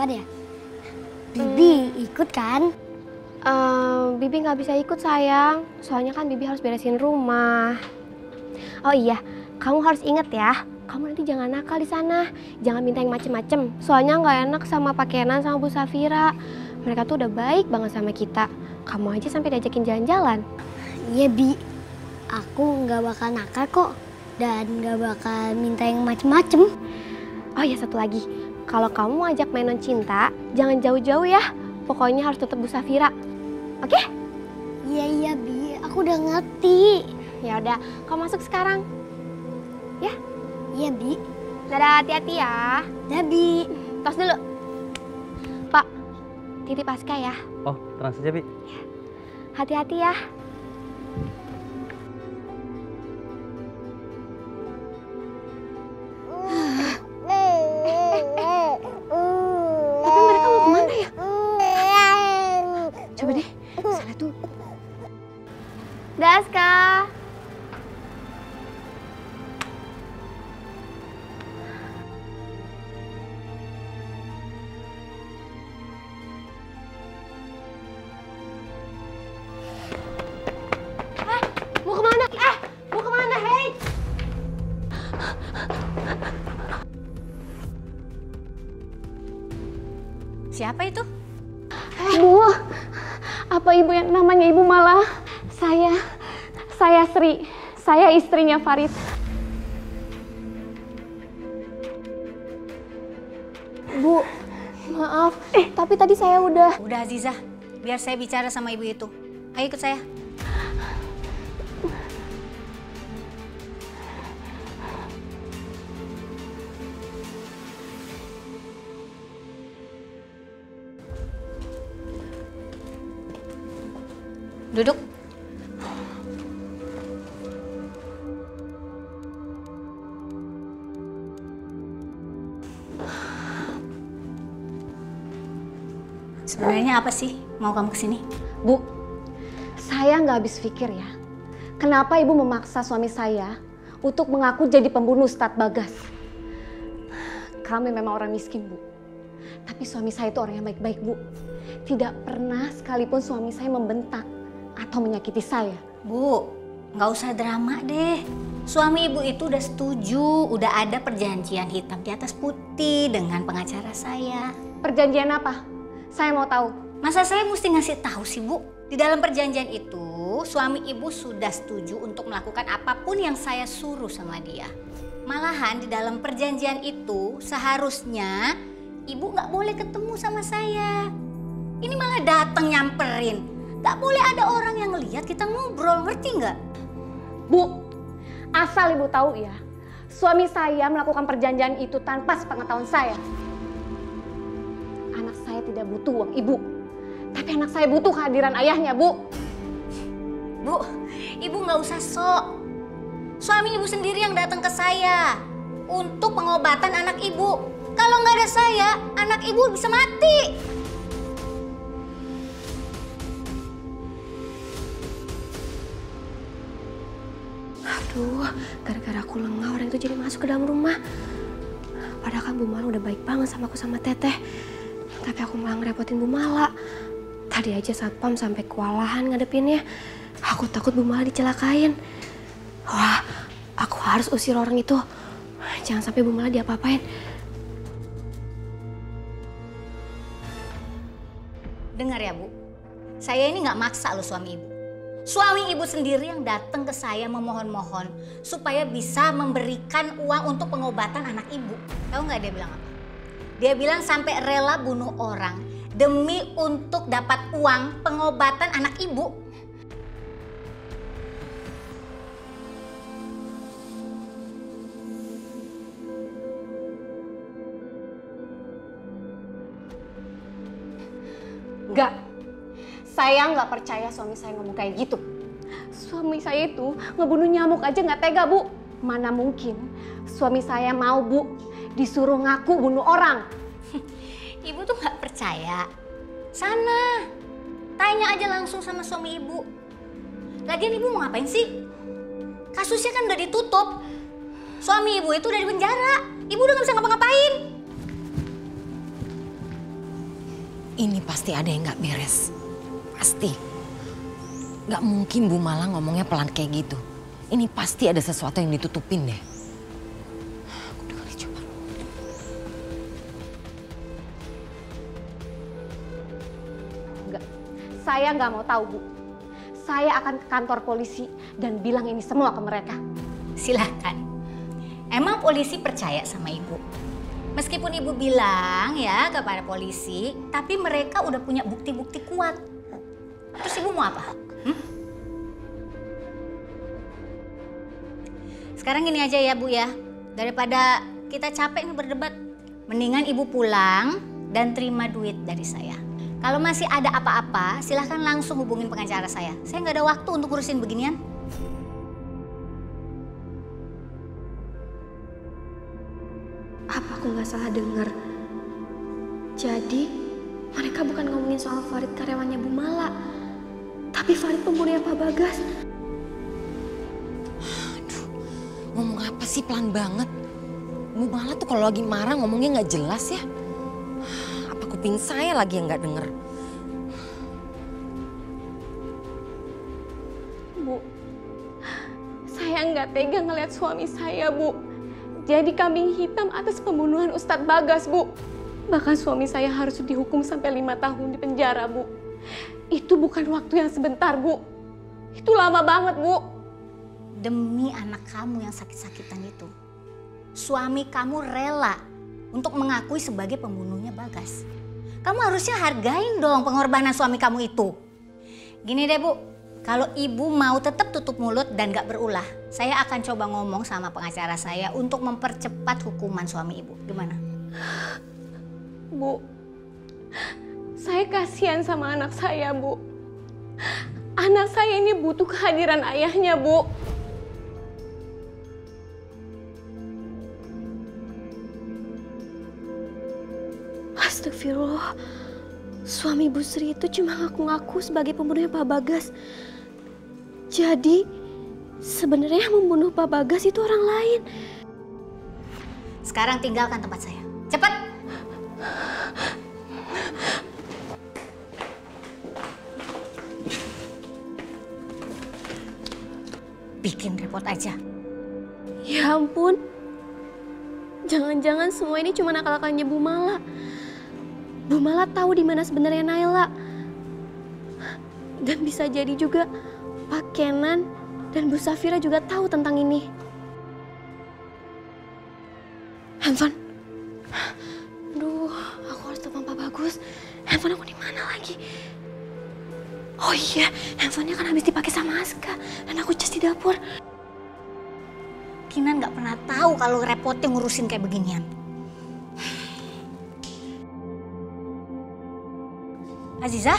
kan ya? Bibi ikut kan? Bibi nggak bisa ikut sayang, soalnya kan Bibi harus beresin rumah. Oh iya, kamu harus inget ya, kamu nanti jangan nakal di sana, jangan minta yang macem-macem. Soalnya nggak enak sama Pak Kenan sama Bu Safira. Mereka tuh udah baik banget sama kita. Kamu aja sampai diajakin jalan-jalan. Iya Bi, aku nggak bakal nakal kok dan nggak bakal minta yang macem-macem. Oh iya satu lagi, kalau kamu mau ajak mainan cinta, jangan jauh-jauh ya. Pokoknya harus tetap Bu Safira. Oke? Iya Bi, aku udah ngerti. Ya udah, kamu masuk sekarang. Ya? Iya Bi. Dadah, hati-hati ya. Dah Bi. Tos dulu. Pak, titip Aska ya. Oh, tenang saja, Bi. Hati-hati ya. Tapi mereka mau kemana ya? Coba deh, sana tuh. Dah, Aska. Mau kemana? Mau kemana, hei? Siapa itu? Bu, apa ibu yang namanya Ibu Mala? Saya Sri, saya istrinya Farid. Bu, maaf, tapi tadi saya udah... Udah Azizah, biar saya bicara sama ibu itu. Ayo ikut saya. Duduk. Sebenarnya apa sih mau kamu kesini? Bu, saya nggak habis pikir ya. Kenapa ibu memaksa suami saya untuk mengaku jadi pembunuh Ustadz Bagas? Kami memang orang miskin, Bu. Tapi suami saya itu orang yang baik-baik, Bu. Tidak pernah sekalipun suami saya membentak atau menyakiti saya. Bu, nggak usah drama deh. Suami ibu itu udah setuju, udah ada perjanjian hitam di atas putih dengan pengacara saya. Perjanjian apa? Saya mau tahu. Masa saya mesti ngasih tahu sih, Bu? Di dalam perjanjian itu, suami ibu sudah setuju untuk melakukan apapun yang saya suruh sama dia. Malahan di dalam perjanjian itu seharusnya ibu nggak boleh ketemu sama saya. Ini malah datang nyamperin. Nggak boleh ada orang yang lihat kita ngobrol, ngerti nggak? Bu, asal ibu tahu ya, suami saya melakukan perjanjian itu tanpa sepengetahuan saya. Anak saya tidak butuh uang ibu, tapi anak saya butuh kehadiran ayahnya, Bu. Bu, ibu nggak usah sok. Suami ibu sendiri yang datang ke saya untuk pengobatan anak ibu. Kalau nggak ada saya, anak ibu bisa mati. Aduh, gara-gara aku lengah orang itu jadi masuk ke dalam rumah. Padahal kan Bu Mala udah baik banget sama aku sama Teteh. Tapi aku malah ngerepotin Bu Mala. Tadi aja satpam sampai kewalahan ngadepinnya. Aku takut Bu Mala dicelakain. Wah, aku harus usir orang itu. Jangan sampai Bu Mala diapa-apain. Dengar ya, Bu. Saya ini nggak maksa loh suami ibu. Suami ibu sendiri yang datang ke saya memohon-mohon supaya bisa memberikan uang untuk pengobatan anak ibu. Tahu nggak dia bilang apa? Dia bilang sampai rela bunuh orang demi untuk dapat uang pengobatan anak ibu. Enggak, saya nggak percaya suami saya ngomong kayak gitu. Suami saya itu ngebunuh nyamuk aja nggak tega, Bu. Mana mungkin suami saya mau, Bu, disuruh ngaku bunuh orang. Ibu tuh nggak percaya. Sana, tanya aja langsung sama suami ibu. Lagian ibu mau ngapain sih? Kasusnya kan udah ditutup. Suami ibu itu udah di penjara. Ibu udah nggak bisa ngapa-ngapain. Ini pasti ada yang gak beres. Pasti. Gak mungkin Bu Mala ngomongnya pelan kayak gitu. Ini pasti ada sesuatu yang ditutupin deh. Udah kali coba. Enggak, saya nggak mau tahu, Bu. Saya akan ke kantor polisi dan bilang ini semua ke mereka. Silahkan. Emang polisi percaya sama ibu? Meskipun ibu bilang ya kepada polisi, tapi mereka udah punya bukti-bukti kuat. Terus ibu mau apa? Sekarang gini aja ya Bu ya, daripada kita capek nih berdebat, mendingan ibu pulang dan terima duit dari saya. Kalau masih ada apa-apa, silahkan langsung hubungin pengacara saya. Saya nggak ada waktu untuk ngurusin beginian. Apa aku nggak salah dengar? Jadi mereka bukan ngomongin soal Farid karyawannya Bu Mala, tapi Farid pembunuhnya Pak Bagas. Aduh, ngomong apa sih pelan banget? Bu Mala tuh kalau lagi marah ngomongnya nggak jelas ya. Apa kuping saya lagi yang nggak denger? Bu, saya nggak tega ngeliat suami saya, Bu. Jadi kambing hitam atas pembunuhan Ustadz Bagas, Bu. Bahkan suami saya harus dihukum sampai 5 tahun di penjara, Bu. Itu bukan waktu yang sebentar, Bu. Itu lama banget, Bu. Demi anak kamu yang sakit-sakitan itu, suami kamu rela untuk mengakui sebagai pembunuhnya Bagas. Kamu harusnya hargain dong pengorbanan suami kamu itu. Gini deh Bu, kalau ibu mau tetap tutup mulut dan gak berulah, saya akan coba ngomong sama pengacara saya untuk mempercepat hukuman suami ibu. Gimana? Bu, saya kasihan sama anak saya, Bu. Anak saya ini butuh kehadiran ayahnya, Bu. Astagfirullah, suami Bu Sri itu cuma ngaku-ngaku sebagai pembunuhnya Pak Bagas. Jadi sebenarnya yang membunuh Pak Bagas itu orang lain. Sekarang tinggalkan tempat saya. Cepat! Bikin repot aja. Ya ampun, jangan-jangan semua ini cuma akal-akalnya Bu Mala. Bu Mala tahu di mana sebenarnya Naila. Dan bisa jadi juga Pak Kenan dan Bu Safira juga tahu tentang ini. Handphone. Aduh, aku harus telepon Pak Bagus. Handphone aku di mana lagi? Oh iya, handphonenya kan habis dipakai sama Aska dan aku just di dapur. Kinan gak pernah tahu kalau repotnya ngurusin kayak beginian. Azizah?